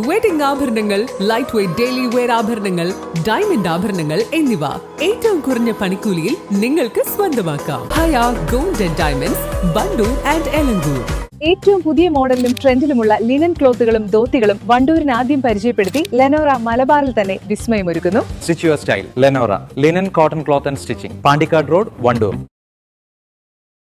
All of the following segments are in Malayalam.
വെഡിംഗ് ആഭരണങ്ങൾ, ലൈറ്റ് വെയ്റ്റ് ഡെയിലി വെയർ ആഭരണങ്ങൾ, ഡയമണ്ട് ആഭരണങ്ങൾ എന്നിവ ഏറ്റവും കുറഞ്ഞ പണിക്കൂലിയിൽ നിങ്ങൾക്ക് സ്വന്തമാക്കാം. Haya gold and diamonds, Wandoor and Elankur. ഏറ്റവും പുതിയ മോഡലിലും ട്രെൻഡിലുമുള്ള ലിനൻ ക്ലോത്തുകളും ധോത്തികളും വണ്ടൂരിന് ആദ്യം പരിചയപ്പെടുത്തി ലെനോറ മലബാറിൽ തന്നെ വിസ്മയമൊരുക്കുന്നു. Stitch your style Lenora linen cotton cloth and stitching, Pandikkad road, Wandoor.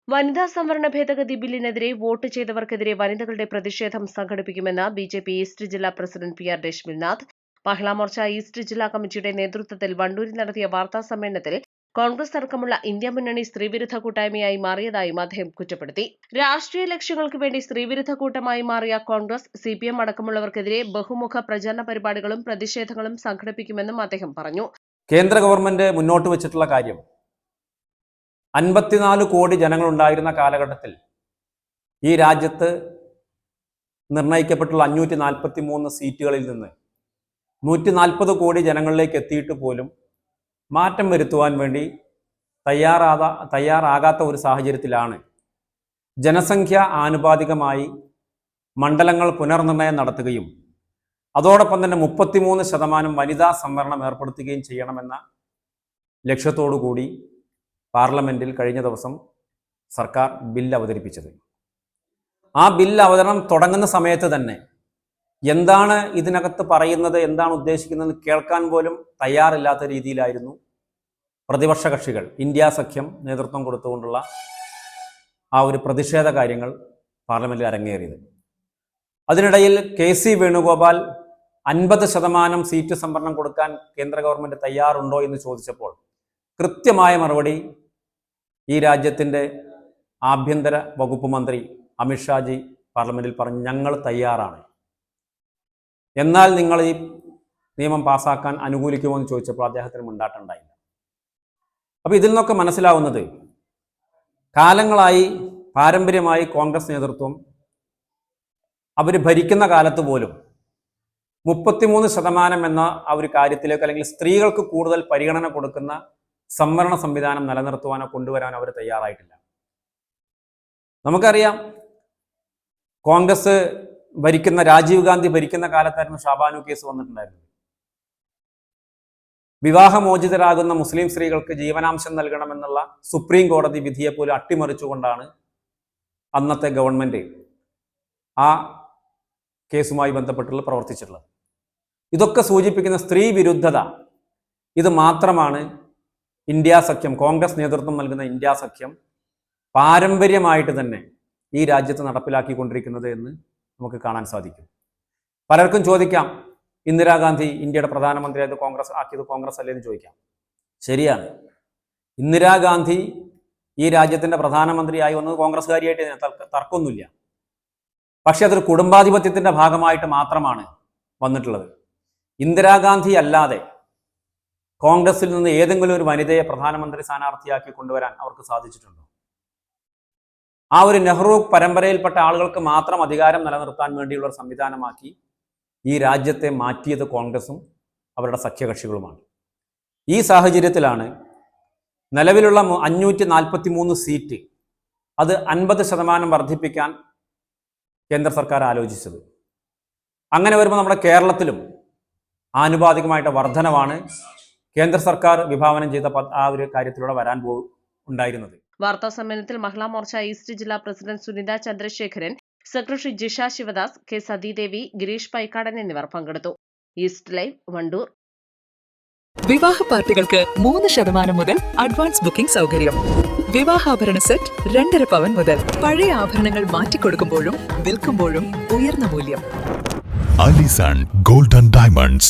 വനിതാ സംവരണ ഭേദഗതി ബില്ലിനെതിരെ വോട്ട് ചെയ്തവർക്കെതിരെ വനിതകളുടെ പ്രതിഷേധം സംഘടിപ്പിക്കുമെന്ന് ബിജെപി ഈസ്റ്റ് ജില്ലാ president P R Rashminath. Mahila Morcha east ജില്ലാ കമ്മിറ്റിയുടെ നേതൃത്വത്തിൽ വണ്ടൂരിൽ നടത്തിയ വാർത്താ സമ്മേളനത്തിൽ കോൺഗ്രസ് അടക്കമുള്ള ഇന്ത്യ മുന്നണി സ്ത്രീവിരുദ്ധ കൂട്ടായ്മയായി മാറിയതായും അദ്ദേഹം കുറ്റപ്പെടുത്തി. രാഷ്ട്രീയ ലക്ഷ്യങ്ങൾക്ക് വേണ്ടി സ്ത്രീവിരുദ്ധ കൂട്ടമായി മാറിയ കോൺഗ്രസ്, സിപിഎം അടക്കമുള്ളവർക്കെതിരെ ബഹുമുഖ പ്രചാരണ പരിപാടികളും പ്രതിഷേധങ്ങളും സംഘടിപ്പിക്കുമെന്നും അദ്ദേഹം പറഞ്ഞു. കേന്ദ്ര ഗവൺമെന്റ് മുന്നോട്ട് വെച്ചിട്ടുള്ള കാര്യം 54 കോടി ജനങ്ങളുണ്ടായിരുന്ന കാലഘട്ടത്തിൽ ഈ രാജ്യത്ത് നിർണയിക്കപ്പെട്ടുള്ള 543 സീറ്റുകളിൽ നിന്ന് 140 കോടി ജനങ്ങളിലേക്ക് എത്തിയിട്ട് പോലും മാറ്റം വരുത്തുവാൻ വേണ്ടി തയ്യാറാകാത്ത ഒരു സാഹചര്യത്തിലാണ് ജനസംഖ്യ ആനുപാതികമായി മണ്ഡലങ്ങൾ പുനർനിർണയം നടത്തുകയും അതോടൊപ്പം തന്നെ 33% വനിതാ സംവരണം ഏർപ്പെടുത്തുകയും ചെയ്യണമെന്ന ലക്ഷ്യത്തോടു കൂടി പാർലമെന്റിൽ കഴിഞ്ഞ ദിവസം സർക്കാർ ബില്ല് അവതരിപ്പിച്ചത്. ആ ബില്ല് അവതരണം തുടങ്ങുന്ന സമയത്ത് തന്നെ എന്താണ് ഇതിനകത്ത് പറയുന്നത്, എന്താണ് ഉദ്ദേശിക്കുന്നത് കേൾക്കാൻ പോലും തയ്യാറില്ലാത്ത രീതിയിലായിരുന്നു പ്രതിപക്ഷ കക്ഷികൾ, ഇന്ത്യ സഖ്യം നേതൃത്വം കൊടുത്തുകൊണ്ടുള്ള ആ ഒരു പ്രതിഷേധ കാര്യങ്ങൾ പാർലമെന്റിൽ അരങ്ങേറിയത്. അതിനിടയിൽ കെ.സി. വേണുഗോപാൽ 50% സീറ്റ് സംവരണം കൊടുക്കാൻ കേന്ദ്ര ഗവൺമെന്റ് തയ്യാറുണ്ടോ എന്ന് ചോദിച്ചപ്പോൾ കൃത്യമായ മറുപടി ഈ രാജ്യത്തിൻ്റെ ആഭ്യന്തര വകുപ്പ് മന്ത്രി അമിത്ഷാജി പാർലമെന്റിൽ പറഞ്ഞു, ഞങ്ങൾ തയ്യാറാണ്. എന്നാൽ നിങ്ങൾ ഈ നിയമം പാസ്സാക്കാൻ അനുകൂലിക്കുമോ എന്ന് ചോദിച്ചപ്പോൾ അദ്ദേഹത്തിന് മുണ്ടാട്ടുണ്ടായില്ല. അപ്പോൾ ഇതിൽ നിന്നൊക്കെ മനസ്സിലാവുന്നത് കാലങ്ങളായി പാരമ്പര്യമായി കോൺഗ്രസ് നേതൃത്വം അവർ ഭരിക്കുന്ന കാലത്ത് പോലും 33% എന്ന ആ ഒരു കാര്യത്തിലേക്ക്, അല്ലെങ്കിൽ സ്ത്രീകൾക്ക് കൂടുതൽ പരിഗണന കൊടുക്കുന്ന സംവരണ സംവിധാനം നിലനിർത്തുവാനോ കൊണ്ടുവരാനോ അവർ തയ്യാറായിട്ടില്ല. നമുക്കറിയാം, കോൺഗ്രസ് ഭരിക്കുന്ന, രാജീവ് ഗാന്ധി ഭരിക്കുന്ന കാലത്തായിരുന്നു ഷാബാനു കേസ് വന്നിട്ടുണ്ടായിരുന്നത്. വിവാഹമോചിതരാകുന്ന മുസ്ലിം സ്ത്രീകൾക്ക് ജീവനാംശം നൽകണമെന്നുള്ള സുപ്രീം കോടതി വിധിയെപ്പോലും അട്ടിമറിച്ചുകൊണ്ടാണ് അന്നത്തെ ഗവൺമെന്റ് ആ കേസുമായി ബന്ധപ്പെട്ടുള്ള പ്രവർത്തിച്ചിട്ടുള്ളത്. ഇതൊക്കെ സൂചിപ്പിക്കുന്ന സ്ത്രീ വിരുദ്ധത ഇത് മാത്രമാണ് ഇന്ത്യ സഖ്യം, കോൺഗ്രസ് നേതൃത്വം നൽകുന്ന ഇന്ത്യ സഖ്യം പാരമ്പര്യമായിട്ട് തന്നെ ഈ രാജ്യത്ത് നടപ്പിലാക്കിക്കൊണ്ടിരിക്കുന്നത് എന്ന് നമുക്ക് കാണാൻ സാധിക്കും. പലർക്കും ചോദിക്കാം, ഇന്ദിരാഗാന്ധി ഇന്ത്യയുടെ പ്രധാനമന്ത്രിയായത് ആക്കിയത് കോൺഗ്രസ് അല്ലേ എന്ന് ചോദിക്കാം. ശരിയാണ്, ഇന്ദിരാഗാന്ധി ഈ രാജ്യത്തിൻ്റെ പ്രധാനമന്ത്രിയായി വന്നത് കോൺഗ്രസ്സുകാരിയായിട്ട് തർക്കമൊന്നുമില്ല. പക്ഷെ അതൊരു കുടുംബാധിപത്യത്തിൻ്റെ ഭാഗമായിട്ട് മാത്രമാണ് വന്നിട്ടുള്ളത്. ഇന്ദിരാഗാന്ധി അല്ലാതെ കോൺഗ്രസിൽ നിന്ന് ഏതെങ്കിലും ഒരു വനിതയെ പ്രധാനമന്ത്രി സ്ഥാനാർത്ഥിയാക്കി കൊണ്ടുവരാൻ അവർക്ക് സാധിച്ചിട്ടുണ്ടോ? ആ ഒരു നെഹ്റു പരമ്പരയിൽപ്പെട്ട ആളുകൾക്ക് മാത്രം അധികാരം നിലനിർത്താൻ വേണ്ടിയുള്ള ഒരു സംവിധാനമാക്കി ഈ രാജ്യത്തെ മാറ്റിയത് കോൺഗ്രസും അവരുടെ സഖ്യകക്ഷികളുമാണ്. ഈ സാഹചര്യത്തിലാണ് നിലവിലുള്ള 543 സീറ്റ് അത് 50% വർദ്ധിപ്പിക്കാൻ കേന്ദ്ര സർക്കാർ ആലോചിച്ചത്. അങ്ങനെ വരുമ്പോൾ നമ്മുടെ കേരളത്തിലും ആനുപാതികമായിട്ട് വർധനവാണ് കേന്ദ്ര സർക്കാർ വിഭാവനം ചെയ്ത ആ ഒരു കാര്യത്തിലൂടെ വരാൻ ഉണ്ടായിരുന്നത്. വാർത്താ സമ്മേളനത്തിൽ മഹിളാ മോർച്ച ഈസ്റ്റ് ജില്ലാ president Sunitha Chandrasekharan, secretary Jisha Sivadas, K Sathidevi, Gireesh Paikkadan എന്നിവർ പങ്കെടുത്തു. East Live, Wandoor. വിവാഹ പാർട്ടികൾക്ക് 3% മുതൽ അഡ്വാൻസ് ബുക്കിംഗ് സൗകര്യം. വിവാഹാഭരണ സെറ്റ് 2.5 പവൻ മുതൽ. പഴയ ആഭരണങ്ങൾ മാറ്റിക്കൊടുക്കുമ്പോഴും വിൽക്കുമ്പോഴും ഉയർന്ന മൂല്യം. Allison gold and diamonds,